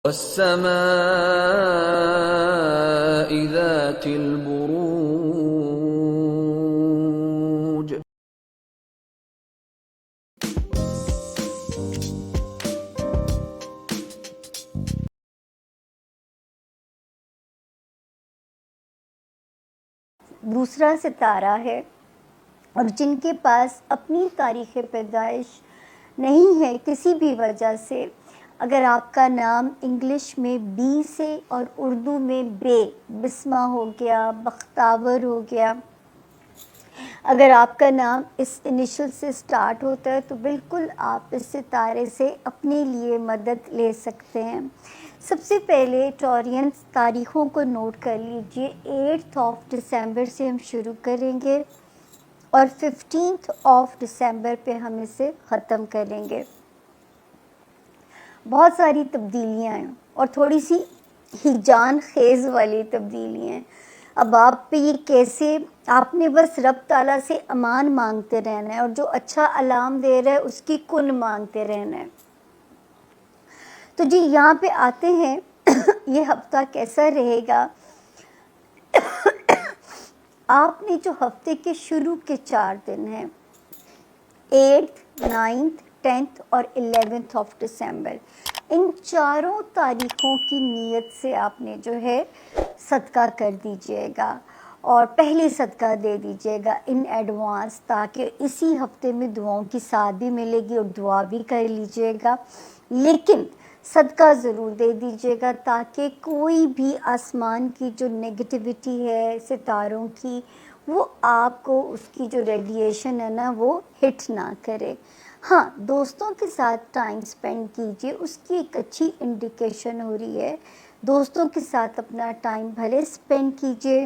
والسماء ذات البروج. دوسرا ستارہ ہے اور جن کے پاس اپنی تاریخ پیدائش نہیں ہے کسی بھی وجہ سے، اگر آپ کا نام انگلش میں بی سے اور اردو میں بسمہ ہو گیا، بختاور ہو گیا، اگر آپ کا نام اس انیشل سے سٹارٹ ہوتا ہے تو بالکل آپ اس ستارے سے اپنے لیے مدد لے سکتے ہیں۔ سب سے پہلے ٹورین تاریخوں کو نوٹ کر لیجئے۔ 8 دسمبر سے ہم شروع کریں گے اور 15 دسمبر پہ ہم اسے ختم کریں گے۔ بہت ساری تبدیلیاں ہیں اور تھوڑی سی ہیجان خیز والی تبدیلیاں ہیں۔ اب آپ پہ یہ کیسے، آپ نے بس رب تعالیٰ سے امان مانگتے رہنا ہے اور جو اچھا علام دے رہا ہے اس کی کن مانگتے رہنا ہے۔ تو جی یہاں پہ آتے ہیں یہ ہفتہ کیسا رہے گا۔ آپ نے جو ہفتے کے شروع کے 4 دن ہیں 8th 9th 10th اور 11 دسمبر، ان چاروں تاریخوں کی نیت سے آپ نے جو ہے صدقہ کر دیجئے گا اور پہلے صدقہ دے دیجئے گا ان ایڈوانس، تاکہ اسی ہفتے میں دعاؤں کی ساتھ بھی ملے گی اور دعا بھی کر لیجئے گا۔ لیکن صدقہ ضرور دے دیجئے گا تاکہ کوئی بھی آسمان کی جو نیگیٹیوٹی ہے ستاروں کی، وہ آپ کو اس کی جو ریڈیشن ہے نا وہ ہٹ نہ کرے۔ ہاں دوستوں کے ساتھ ٹائم سپینڈ کیجئے، اس کی ایک اچھی انڈیکیشن ہو رہی ہے۔ دوستوں کے ساتھ اپنا ٹائم بھلے سپینڈ کیجئے،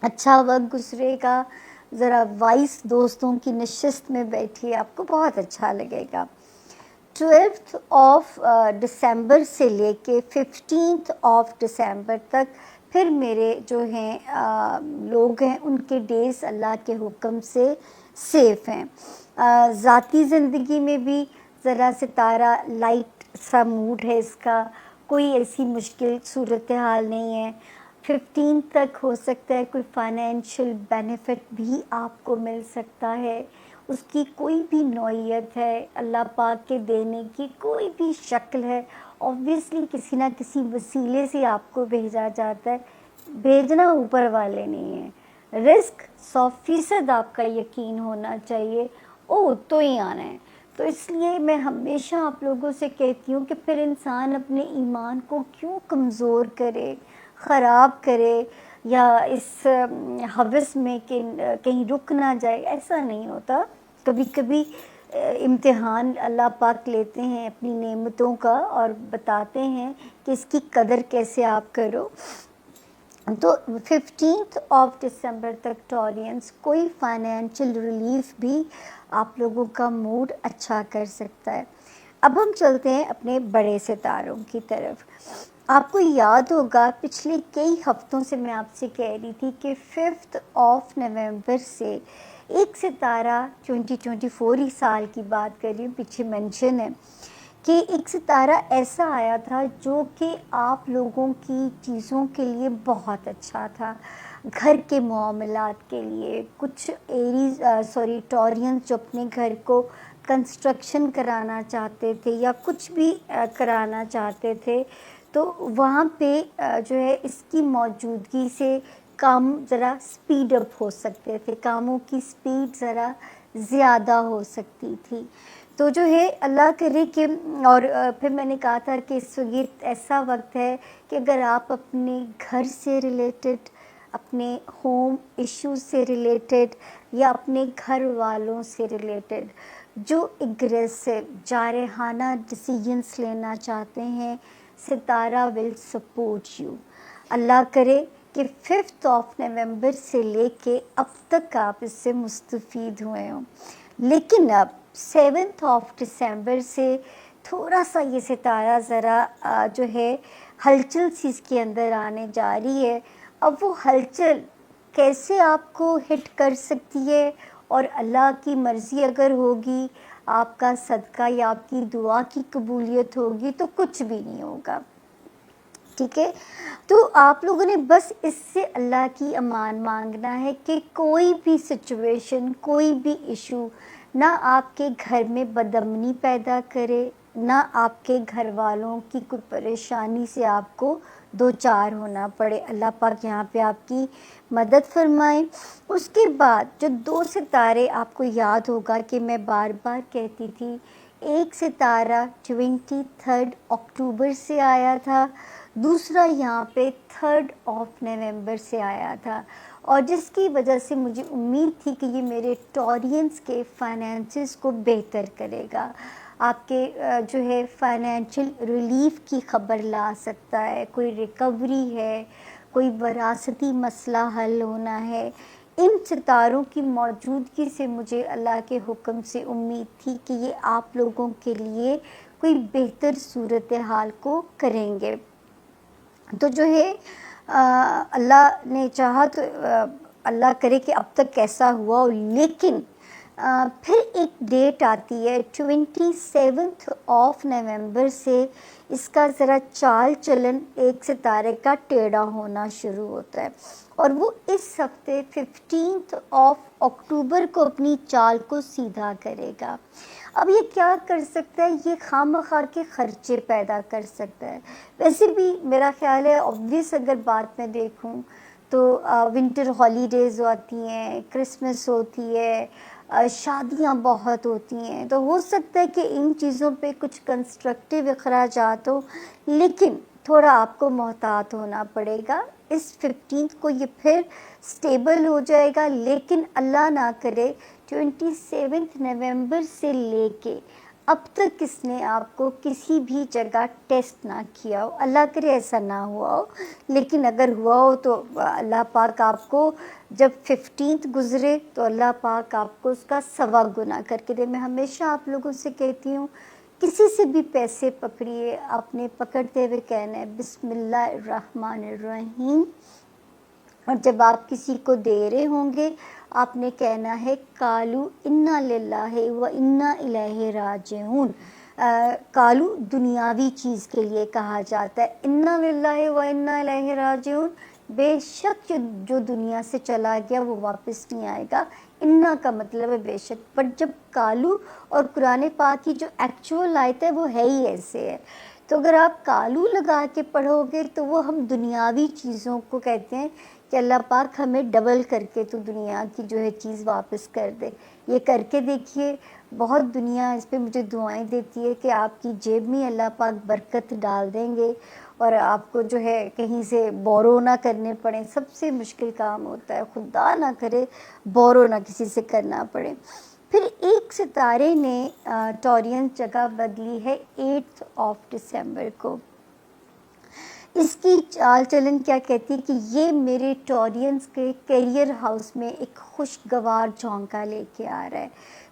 اچھا وقت گزرے گا۔ ذرا وائس دوستوں کی نشست میں بیٹھیے، آپ کو بہت اچھا لگے گا۔ 12 دسمبر سے لے کے 15 دسمبر تک پھر میرے جو ہیں لوگ ہیں ان کے ڈیز اللہ کے حکم سے سیف ہیں۔ ذاتی زندگی میں بھی ذرا ستارہ لائٹ سا موڈ ہے اس کا، کوئی ایسی مشکل صورتحال نہیں ہے۔ 15 تک ہو سکتا ہے کوئی فائنینشیل بینیفٹ بھی آپ کو مل سکتا ہے، اس کی کوئی بھی نوعیت ہے، اللہ پاک کے دینے کی کوئی بھی شکل ہے، اوبویسلی کسی نہ کسی وسیلے سے آپ کو بھیجا جاتا ہے، بھیجنا اوپر والے نہیں ہیں۔ رزق 100% آپ کا یقین ہونا چاہیے، تو ہی آنا ہے۔ تو اس لیے میں ہمیشہ آپ لوگوں سے کہتی ہوں کہ پھر انسان اپنے ایمان کو کیوں کمزور کرے، خراب کرے، یا اس حوث میں کہ کہیں رک نہ جائے۔ ایسا نہیں ہوتا، کبھی کبھی امتحان اللہ پاک لیتے ہیں اپنی نعمتوں کا اور بتاتے ہیں کہ اس کی قدر کیسے آپ کرو۔ تو 15 دسمبر تک ٹورینز کوئی فائنینشیل ریلیف بھی آپ لوگوں کا موڈ اچھا کر سکتا ہے۔ اب ہم چلتے ہیں اپنے بڑے ستاروں کی طرف۔ آپ کو یاد ہوگا پچھلے کئی ہفتوں سے میں آپ سے کہہ رہی تھی کہ 5 نومبر سے ایک ستارہ 2024 سال کی بات کر رہی ہوں، پیچھے منشن ہے کہ ایک ستارہ ایسا آیا تھا جو کہ آپ لوگوں کی چیزوں کے لیے بہت اچھا تھا، گھر کے معاملات کے لیے۔ کچھ ٹورینز جو اپنے گھر کو کنسٹرکشن کرانا چاہتے تھے یا کچھ بھی کرانا چاہتے تھے، تو وہاں پہ جو ہے اس کی موجودگی سے کام ذرا سپیڈ اپ ہو سکتے تھے، کاموں کی سپیڈ ذرا زیادہ ہو سکتی تھی۔ تو جو ہے اللہ کرے کہ، اور پھر میں نے کہا تھا کہ یہ ایسا وقت ہے کہ اگر آپ اپنے گھر سے ریلیٹڈ، اپنے ہوم ایشوز سے ریلیٹڈ یا اپنے گھر والوں سے ریلیٹڈ جو اگریسو جارحانہ ڈیسیجنس لینا چاہتے ہیں، ستارہ ول سپورٹ یو۔ اللہ کرے کہ 5 نومبر سے لے کے اب تک آپ اس سے مستفید ہوئے ہوں۔ لیکن اب 7 دسمبر سے تھوڑا سا یہ ستارہ ذرا جو ہے ہلچل سی اس کے اندر آنے جا رہی ہے۔ اب وہ ہلچل کیسے آپ کو ہٹ کر سکتی ہے، اور اللہ کی مرضی اگر ہوگی، آپ کا صدقہ یا آپ کی دعا کی قبولیت ہوگی تو کچھ بھی نہیں ہوگا. ٹھیک ہے، تو آپ لوگوں نے بس اس سے اللہ کی امان مانگنا ہے کہ کوئی بھی سچویشن، کوئی بھی ایشو نہ آپ کے گھر میں بدامنی پیدا کرے، نہ آپ کے گھر والوں کی کوئی پریشانی سے آپ کو دو چار ہونا پڑے. اللہ پاک یہاں پہ آپ کی مدد فرمائیں. اس کے بعد جو 2 ستارے آپ کو یاد ہوگا کہ میں بار بار کہتی تھی، ایک ستارہ 23 اکتوبر سے آیا تھا، دوسرا یہاں پہ 3 نومبر سے آیا تھا، اور جس کی وجہ سے مجھے امید تھی کہ یہ میرے ٹورینس کے فائنینسز کو بہتر کرے گا، آپ کے جو ہے فائنینشیل ریلیف کی خبر لا سکتا ہے، کوئی ریکوری ہے، کوئی وراثتی مسئلہ حل ہونا ہے. ان ستاروں کی موجودگی سے مجھے اللہ کے حکم سے امید تھی کہ یہ آپ لوگوں کے لیے کوئی بہتر صورتحال کو کریں گے. تو جو ہے اللہ نے چاہا تو اللہ کرے کہ اب تک کیسا ہوا ہو، لیکن پھر ایک ڈیٹ آتی ہے 27 نومبر سے اس کا ذرا چال چلن ایک ستارے کا ٹیڑھا ہونا شروع ہوتا ہے، اور وہ اس ہفتے 15 اکتوبر کو اپنی چال کو سیدھا کرے گا. اب یہ کیا کر سکتا ہے؟ یہ خواہ کے خرچے پیدا کر سکتا ہے. ویسے بھی میرا خیال ہے obvious اگر بات میں دیکھوں تو ونٹر ہالیڈیز ہوتی ہیں، کرسمس ہوتی ہے، شادیاں بہت ہوتی ہیں، تو ہو سکتا ہے کہ ان چیزوں پہ کچھ کنسٹرکٹیو اخراجات ہو، لیکن تھوڑا آپ کو محتاط ہونا پڑے گا. اس 15 کو یہ پھر سٹیبل ہو جائے گا، لیکن اللہ نہ کرے 27 نومبر سے لے کے اب تک کس نے آپ کو کسی بھی جگہ ٹیسٹ نہ کیا ہو، اللہ کرے ایسا نہ ہوا ہو، لیکن اگر ہوا ہو تو اللہ پاک آپ کو جب 15 گزرے تو اللہ پاک آپ کو اس کا 1.25 گنا کر کے دے. میں ہمیشہ آپ لوگوں سے کہتی ہوں، کسی سے بھی پیسے پکڑیے، آپ نے پکڑتے ہوئے کہنا ہے بسم اللہ الرحمن الرحیم، اور جب آپ کسی کو دے رہے ہوں گے آپ نے کہنا ہے قالو انا للہ و انا الیہ راجعون. قالو دنیاوی چیز کے لیے کہا جاتا ہے، انا للہ و انا الیہ راجعون، بے شک جو دنیا سے چلا گیا وہ واپس نہیں آئے گا. انا کا مطلب ہے بے شک، بٹ جب قالو اور قرآن پاک کی جو ایکچوئل آیت ہے وہ ہے ہی ایسے ہے، تو اگر آپ قالو لگا کے پڑھو گے تو وہ ہم دنیاوی چیزوں کو کہتے ہیں کہ اللہ پاک ہمیں ڈبل کر کے تو دنیا کی جو ہے چیز واپس کر دے. یہ کر کے دیکھیے، بہت دنیا اس پہ مجھے دعائیں دیتی ہے کہ آپ کی جیب میں اللہ پاک برکت ڈال دیں گے اور آپ کو جو ہے کہیں سے بورو نہ کرنے پڑیں. سب سے مشکل کام ہوتا ہے، خدا نہ کرے بورو نہ کسی سے کرنا پڑے. پھر ایک ستارے نے ٹورین جگہ بدلی ہے 8 دسمبر کو. اس کی چال چلن کیا کہتی ہے کہ یہ میرے ٹورینز کے کیریئر ہاؤس میں ایک خوشگوار جھونکا لے کے آ رہا ہے.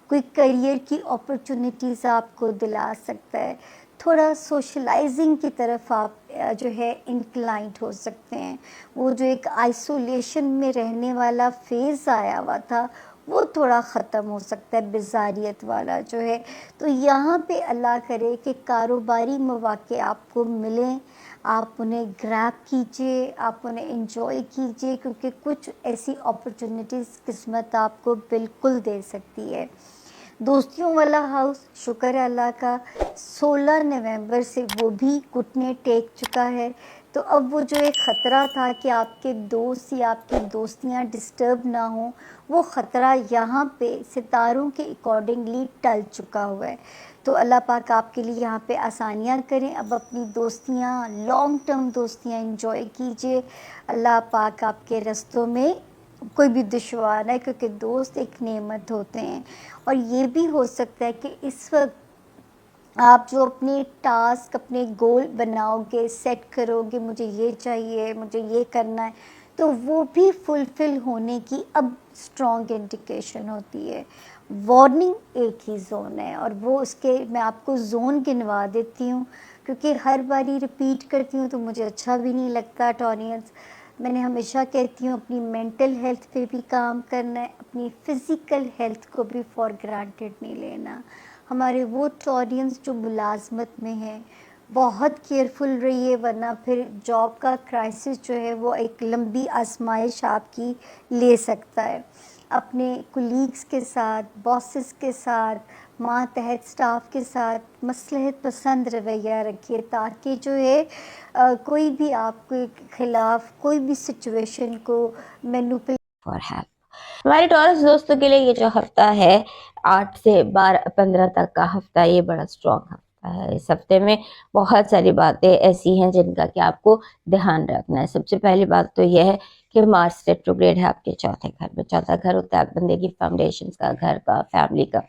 کوئی کیریئر کی اپرچونیٹیز آپ کو دلا سکتا ہے، تھوڑا سوشلائزنگ کی طرف آپ جو ہے انکلائنٹ ہو سکتے ہیں. وہ جو ایک آئسولیشن میں رہنے والا فیز آیا ہوا تھا وہ تھوڑا ختم ہو سکتا ہے، بیزاریت والا جو ہے. تو یہاں پہ اللہ کرے کہ کاروباری مواقع آپ کو ملیں، آپ انہیں گریب کیجئے، آپ انہیں انجوائے کیجئے، کیونکہ کچھ ایسی اپرچونیٹیز قسمت آپ کو بالکل دے سکتی ہے. دوستیوں والا ہاؤس شکر ہے اللہ کا 16 نومبر سے وہ بھی گھٹنے ٹیک چکا ہے. تو اب وہ جو ایک خطرہ تھا کہ آپ کے دوست یا آپ کی دوستیاں ڈسٹرب نہ ہوں، وہ خطرہ یہاں پہ ستاروں کے اکارڈنگلی ٹل چکا ہوا ہے. تو اللہ پاک آپ کے لیے یہاں پہ آسانیاں کریں. اب اپنی دوستیاں، لانگ ٹرم دوستیاں انجوائے کیجئے. اللہ پاک آپ کے رستوں میں کوئی بھی دشوار ہے، کیونکہ دوست ایک نعمت ہوتے ہیں. اور یہ بھی ہو سکتا ہے کہ اس وقت آپ جو اپنے ٹاسک، اپنے گول بناؤ گے، سیٹ کرو گے، مجھے یہ چاہیے، مجھے یہ کرنا ہے، تو وہ بھی فلفل ہونے کی اب اسٹرانگ انڈیکیشن ہوتی ہے. وارننگ ایک ہی زون ہے، اور وہ اس کے میں آپ کو زون گنوا دیتی ہوں کیونکہ ہر باری ریپیٹ کرتی ہوں تو مجھے اچھا بھی نہیں لگتا. ٹورینز، میں نے ہمیشہ کہتی ہوں اپنی مینٹل ہیلتھ پہ بھی کام کرنا ہے، اپنی فزیکل ہیلتھ کو بھی فار گرانٹیڈ نہیں لینا. ہمارے وہ ٹورینس جو ملازمت میں ہیں بہت کیئرفل رہیے، ورنہ پھر جاب کا کرائسس جو ہے وہ ایک لمبی آزمائش آپ کی لے سکتا ہے. اپنے کولیگز کے ساتھ، باسز کے ساتھ، ماتحت سٹاف کے ساتھ مصلحت پسند رویہ رکھیے تاکہ جو ہے کوئی بھی آپ کے خلاف کوئی بھی سچویشن کو مینوپل فار ہیلپ. ہمارے ٹورس دوستوں کے لیے یہ جو ہفتہ ہے 8 سے 15 تک کا ہفتہ، یہ بڑا اسٹرانگ ہفتہ ہے. اس ہفتے میں بہت ساری باتیں ایسی ہیں جن کا کہ آپ کو دھیان رکھنا ہے. سب سے پہلی بات تو یہ ہے کہ مارس ریٹروگریڈ ہے آپ کے چوتھے گھر میں. چوتھا گھر ہوتا ہے بندے کی فاؤنڈیشنز کا، گھر کا، فیملی کا.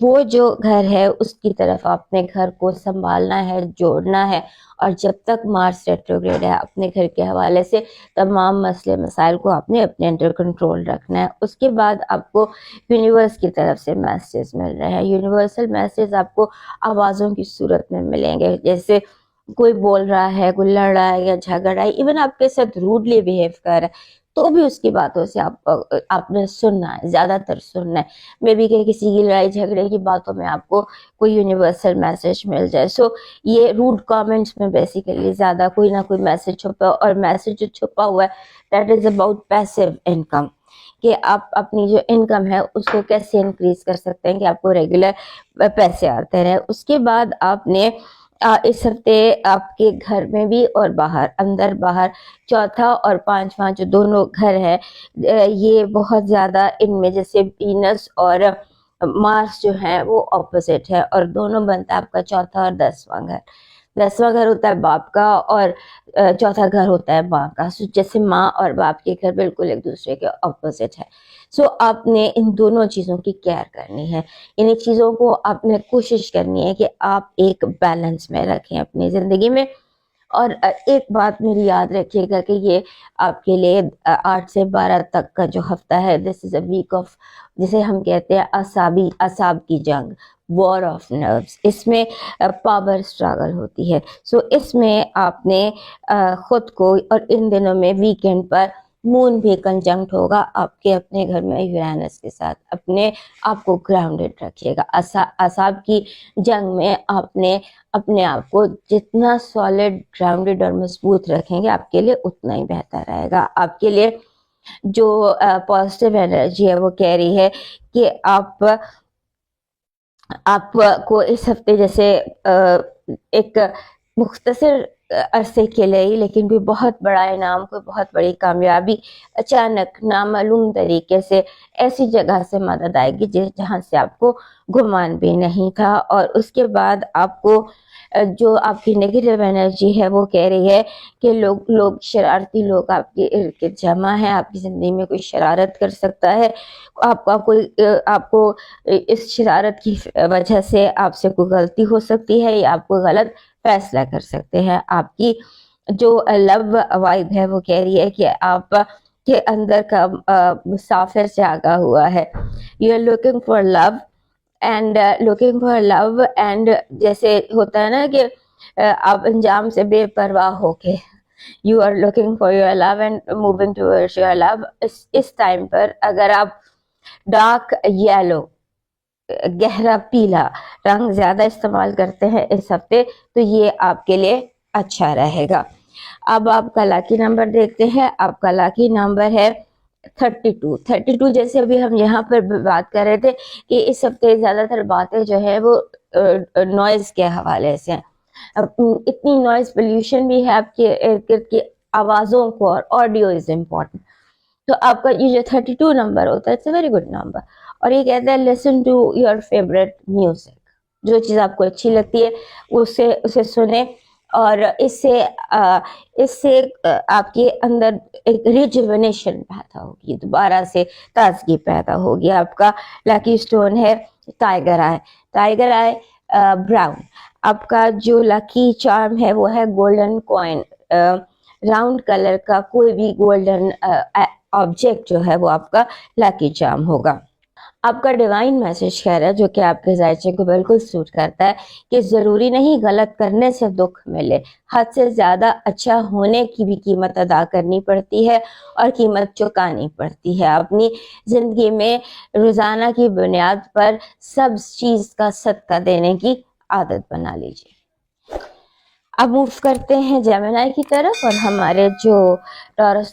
وہ جو گھر ہے اس کی طرف اپنے گھر کو سنبھالنا ہے، جوڑنا ہے. اور جب تک مارس ریٹروگریڈ ہے اپنے گھر کے حوالے سے تمام مسئلے مسائل کو آپ نے اپنے انڈر کنٹرول رکھنا ہے. اس کے بعد آپ کو یونیورس کی طرف سے میسیج مل رہے ہیں. یونیورسل میسیج آپ کو آوازوں کی صورت میں ملیں گے، جیسے کوئی بول رہا ہے، کوئی لڑ رہا ہے یا جھگڑ رہا ہے، ایون آپ کے ساتھ روڈلی بیہیو کر رہا ہے تو بھی اس کی باتوں سے آپ نے سننا ہے، زیادہ تر سننا ہے. میں بھی کہ کسی کی لڑائی جھگڑے کی باتوں میں آپ کو کوئی یونیورسل میسیج مل جائے. یہ روڈ کامنٹس میں بیسیکلی زیادہ کوئی نہ کوئی میسیج چھپا، اور میسیج جو چھپا ہوا ہے that is about passive income, کہ آپ اپنی جو انکم ہے اس کو کیسے انکریز کر سکتے ہیں کہ آپ کو ریگولر پیسے آتے رہے. اس کے بعد آپ نے اس ہفتے آپ کے گھر میں بھی اور باہر، اندر باہر، چوتھا اور پانچواں جو دونوں گھر ہے یہ بہت زیادہ ان میں، جیسے وینس اور مارس جو ہے وہ اپوزٹ ہے، اور دونوں بنتا ہے آپ کا چوتھا اور 10واں گھر. 10واں گھر ہوتا ہے باپ کا اور چوتھا گھر ہوتا ہے ماں کا. جیسے ماں اور باپ کے گھر بالکل ایک دوسرے کے اپوزٹ ہے. آپ نے ان دونوں چیزوں کی کیئر کرنی ہے. ان چیزوں کو آپ نے کوشش کرنی ہے کہ آپ ایک بیلنس میں رکھیں اپنی زندگی میں. اور ایک بات میری یاد رکھیے گا کہ یہ آپ کے لیے 8 سے 12 تک کا جو ہفتہ ہے، دس از اے ویک آف، جسے ہم کہتے ہیں اعصاب کی جنگ، وار آف نروز. اس میں پاور اسٹرگل ہوتی ہے. اس میں آپ نے خود کو، اور ان دنوں میں ویکینڈ پر مون بھی کنجنکٹ ہوگا آپ کے اپنے گھر میں یورینس کے ساتھ، اپنے آپ کو گراؤنڈڈ رکھیے گا. اعصاب کی جنگ میں آپ نے اپنے آپ کو جتنا سالڈ، گراؤنڈڈ اور مضبوط رکھیں گے آپ کے لیے اتنا ہی بہتر رہے گا. آپ کے لیے جو پازیٹیو انرجی ہے وہ کہہ رہی ہے کہ آپ کو اس ہفتے جیسے ایک مختصر عرصے کے لیے ہی لیکن بھی بہت بڑا انعام، کوئی بہت بڑی کامیابی اچانک نامعلوم طریقے سے ایسی جگہ سے مدد آئے گی جہاں سے آپ کو گمان بھی نہیں تھا. اور اس کے بعد آپ کو جو آپ کی نیگیٹو انرجی ہے وہ کہہ رہی ہے کہ لوگ شرارتی لوگ آپ کے ارد گرد جمع ہیں. آپ کی زندگی میں کوئی شرارت کر سکتا ہے، آپ کو اس شرارت کی وجہ سے آپ سے کوئی غلطی ہو سکتی ہے یا آپ کو غلط فیصلہ کر سکتے ہیں. آپ کی جو لو وائب ہے وہ کہہ رہی ہے کہ آپ کے اندر کا مسافر جاگا ہوا ہے. You are looking for love and جیسے ہوتا ہے نا کہ آپ انجام سے بے پرواہ ہو کے you are looking for your love and moving towards your love. اس ٹائم پر اگر آپ ڈارک یلو، گہرا پیلا رنگ زیادہ استعمال کرتے ہیں اس ہفتے تو یہ آپ کے لیے اچھا رہے گا. اب آپ کا لاکی نمبر دیکھتے ہیں. آپ کا لاکی نمبر ہے 32. جیسے ابھی ہم یہاں پر بات کر رہے تھے کہ اس ہفتے زیادہ تر باتیں جو ہے وہ نوائز کے حوالے سے ہیں. اتنی نوائز پولیوشن بھی ہے آپ کے ارد گرد کی آوازوں کو، اور آڈیو از امپورٹنٹ. تو آپ کا یہ جو 32 نمبر ہوتا ہے it's a very good number, اور یہ کہتا ہے listen to your favourite music. جو چیز آپ کو اچھی لگتی ہے اسے سنیں، اور اس سے آپ کے اندر ایک ریجوینیشن پیدا ہوگی، دوبارہ سے تازگی پیدا ہوگی. آپ کا لاکی سٹون ہے ٹائیگر آئے براؤن. آپ کا جو لاکی چارم ہے وہ ہے گولڈن کوائن. راؤنڈ کلر کا کوئی بھی گولڈن آبجیکٹ جو ہے وہ آپ کا لاکی چارم ہوگا. آپ کا ڈیوائن میسج کہہ رہا ہے جو کہ آپ کے ذائچے کو بالکل سوٹ کرتا ہے کہ ضروری نہیں غلط کرنے سے دکھ ملے، حد سے زیادہ اچھا ہونے کی بھی قیمت ادا کرنی پڑتی ہے اور قیمت چکانی پڑتی ہے۔ اپنی زندگی میں روزانہ کی بنیاد پر سب چیز کا صدقہ دینے کی عادت بنا لیجیے۔ اب موو کرتے ہیں جیمنائی کی طرف، اور ہمارے جو ٹورس